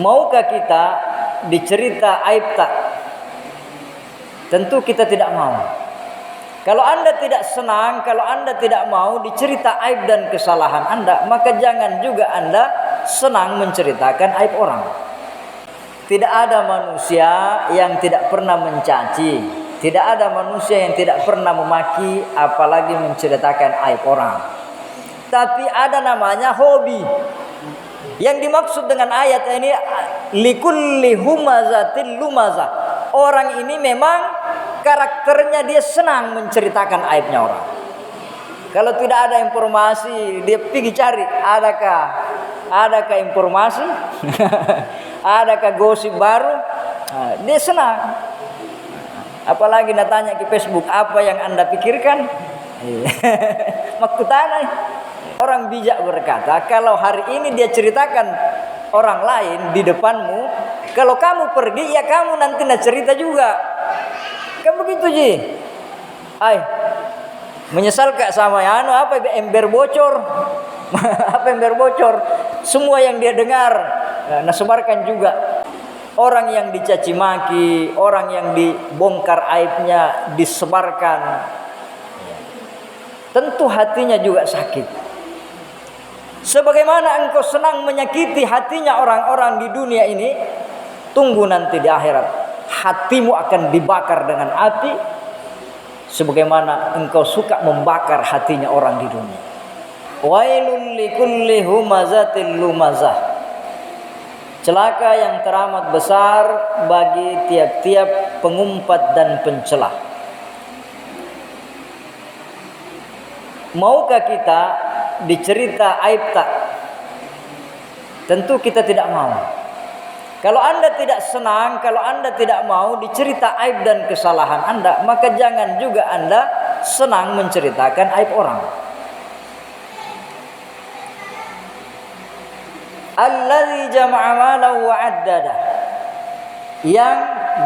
Maukah kita dicerita aib tak? Tentu kita tidak mau. Kalau Anda tidak senang, kalau Anda tidak mau dicerita aib dan kesalahan Anda, maka jangan juga Anda senang menceritakan aib orang. Tidak ada manusia yang tidak pernah mencaci, tidak ada manusia yang tidak pernah memaki, apalagi menceritakan aib orang. Tapi ada namanya hobi. Yang dimaksud dengan ayat ini, likulli humazatil lumazah. Orang ini memang karakternya dia senang menceritakan aibnya orang. Kalau tidak ada informasi, dia pergi cari, adakah informasi? Adakah gosip baru? Dia senang. Apalagi nak tanya ke Facebook, apa yang Anda pikirkan? Makutanai. Orang bijak berkata, kalau hari ini dia ceritakan orang lain di depanmu, kalau kamu pergi, ya kamu nanti nak cerita juga. Kan begitu Ji. Menyesal kak sama apa ember bocor. Apa ember bocor? Semua yang dia dengar, nah sebarkan juga. Orang yang dicaci maki, orang yang dibongkar aibnya disebarkan, tentu hatinya juga sakit. Sebagaimana engkau senang menyakiti hatinya orang-orang di dunia ini, tunggu nanti di akhirat hatimu akan dibakar dengan api sebagaimana engkau suka membakar hatinya orang di dunia. Wailul likulli humazatil lumazah. Celaka yang teramat besar bagi tiap-tiap pengumpat dan pencela. Maukah kita dicerita aib tak? Tentu kita tidak mau. Kalau Anda tidak senang, kalau Anda tidak mau dicerita aib dan kesalahan Anda, maka jangan juga Anda senang menceritakan aib orang. Allazi jama'a malahu wa 'addada. Yang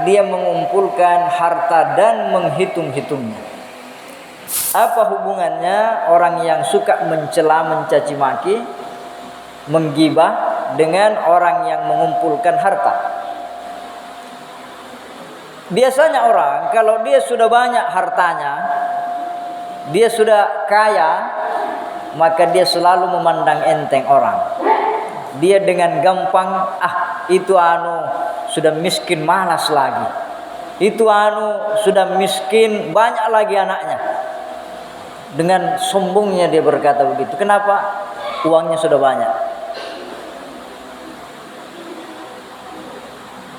dia mengumpulkan harta dan menghitung-hitungnya. Apa hubungannya orang yang suka mencela, mencaci maki, menggibah dengan orang yang mengumpulkan harta? Biasanya orang kalau dia sudah banyak hartanya, dia sudah kaya, maka dia selalu memandang enteng orang. Dia dengan gampang, itu sudah miskin malas lagi. Itu sudah miskin banyak lagi anaknya. Dengan sombongnya dia berkata begitu. Kenapa? Uangnya sudah banyak.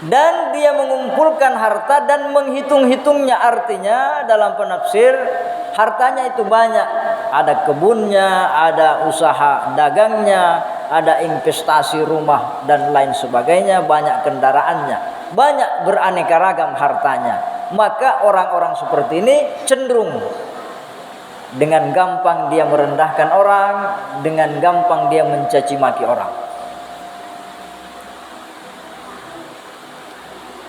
Dan dia mengumpulkan harta dan menghitung-hitungnya. Artinya dalam penafsir, hartanya itu banyak. Ada kebunnya, ada usaha dagangnya, ada investasi rumah dan lain sebagainya, banyak kendaraannya, banyak beraneka ragam hartanya. Maka orang-orang seperti ini cenderung dengan gampang dia merendahkan orang, dengan gampang dia mencaci maki orang.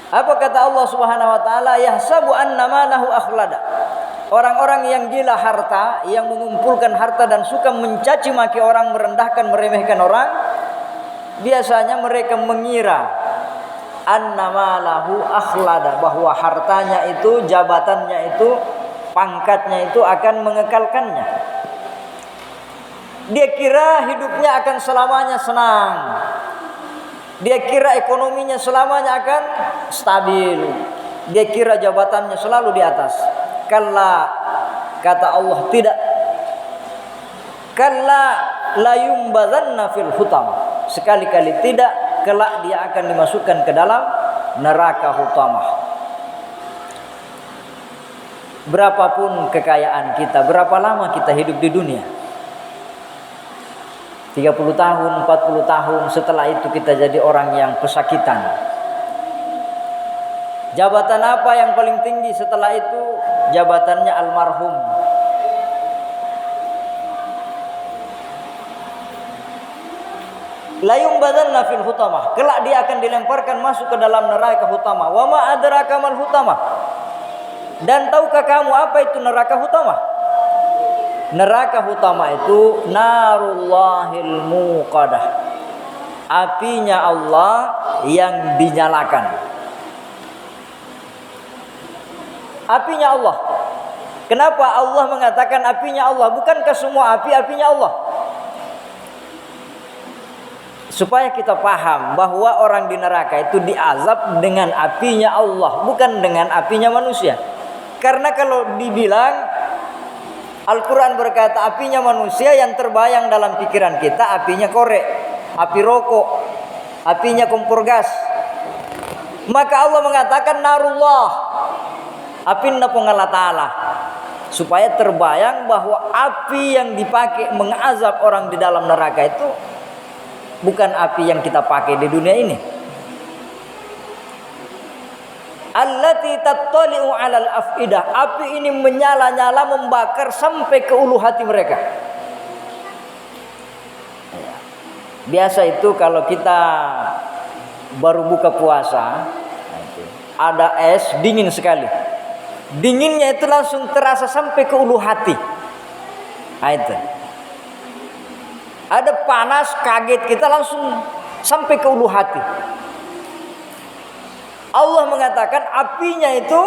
Apa kata Allah Subhanahu wa taala? Yahsabu anna malahu akhlada. Orang-orang yang gila harta, yang mengumpulkan harta dan suka mencaci maki orang, merendahkan, meremehkan orang, biasanya mereka mengira anna malahu akhlada, bahwa hartanya itu, jabatannya itu, pangkatnya itu akan mengekalkannya. Dia kira hidupnya akan selamanya senang. Dia kira ekonominya selamanya akan stabil. Dia kira jabatannya selalu di atas. Kalla, kata Allah, tidak. Kalla la yumbazanna fil hutamah. Sekali-kali tidak, kelak dia akan dimasukkan ke dalam neraka hutamah. Berapapun kekayaan kita, berapa lama kita hidup di dunia? 30 tahun, 40 tahun, setelah itu kita jadi orang yang pesakitan. Jabatan apa yang paling tinggi setelah itu? Jabatannya almarhum. La yumbazanna fil hutamah. Kelak dia akan dilemparkan masuk ke dalam neraka hutamah. Wa ma adraka mal hutamah. Dan tahukah kamu apa itu neraka hutamah? Neraka hutamah itu narullahil muqadah. apinya Allah yang dinyalakan. Apinya Allah. Kenapa Allah mengatakan apinya Allah? Bukankah semua api apinya Allah? Supaya kita paham bahwa orang di neraka itu diazab dengan apinya Allah, bukan dengan apinya manusia. Karena kalau dibilang, Al-Quran berkata apinya manusia, yang terbayang dalam pikiran kita apinya korek, api rokok, apinya kompor gas. Maka Allah mengatakan narullah, api Allah Ta'ala. Supaya terbayang bahwa api yang dipakai mengazab orang di dalam neraka itu bukan api yang kita pakai di dunia ini. Allati tattali'u 'alal afidah. Api ini menyala-nyala, membakar sampai ke ulu hati mereka. Biasa itu kalau kita baru buka puasa, ada es dingin sekali. Dinginnya itu langsung terasa sampai ke ulu hati. Nah, itu. Ada panas, kaget, kita langsung sampai ke ulu hati. Allah mengatakan apinya itu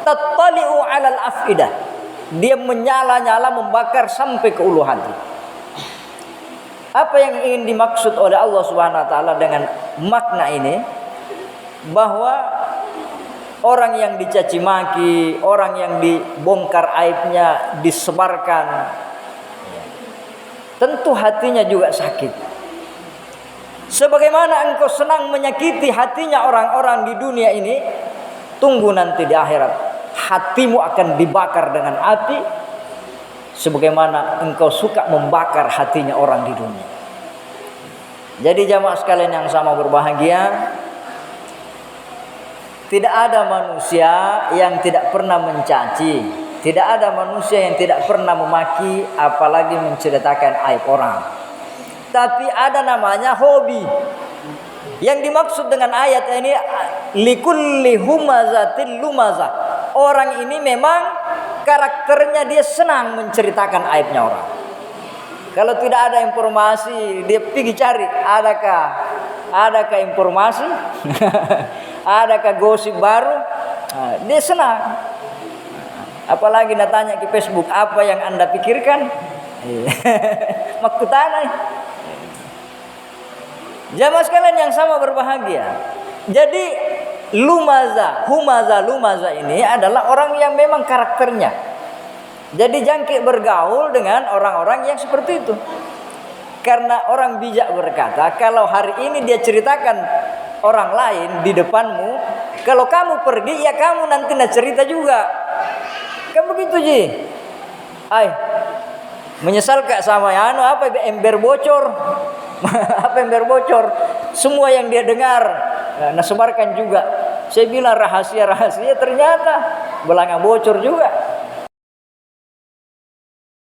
tattali'u 'alal afidah. Dia menyala-nyala, membakar sampai ke ulu hati. Apa yang ingin dimaksud oleh Allah Subhanahu wa taala dengan makna ini? Bahwa orang yang dicaci maki, orang yang dibongkar aibnya, disebarkan, tentu hatinya juga sakit. Sebagaimana engkau senang menyakiti hatinya orang-orang di dunia ini, tunggu nanti di akhirat hatimu akan dibakar dengan api, sebagaimana engkau suka membakar hatinya orang di dunia. Jadi jamaah sekalian yang sama berbahagia, tidak ada manusia yang tidak pernah mencaci, tidak ada manusia yang tidak pernah memaki, apalagi menceritakan aib orang. Tapi ada namanya hobi. Yang dimaksud dengan ayat ini likulli humazatil lumazah. Orang ini memang karakternya dia senang menceritakan aibnya orang. Kalau tidak ada informasi, dia pergi cari, adakah informasi? Adakah gosip baru? Dia senang. Apalagi nak tanya ke Facebook, apa yang Anda pikirkan? Makutanai. Jamaah sekalian yang sama berbahagia. Jadi lumaza ini adalah orang yang memang karakternya. Jadi jangkik bergaul dengan orang-orang yang seperti itu. Karena orang bijak berkata, kalau hari ini dia ceritakan orang lain di depanmu, kalau kamu pergi ya kamu nanti nak cerita juga. Kan begitu Ji. Menyesal kak sama apa ember bocor. Apa ember bocor? Semua yang dia dengar sebarkan juga. Saya bilang rahasia ternyata belanga bocor juga.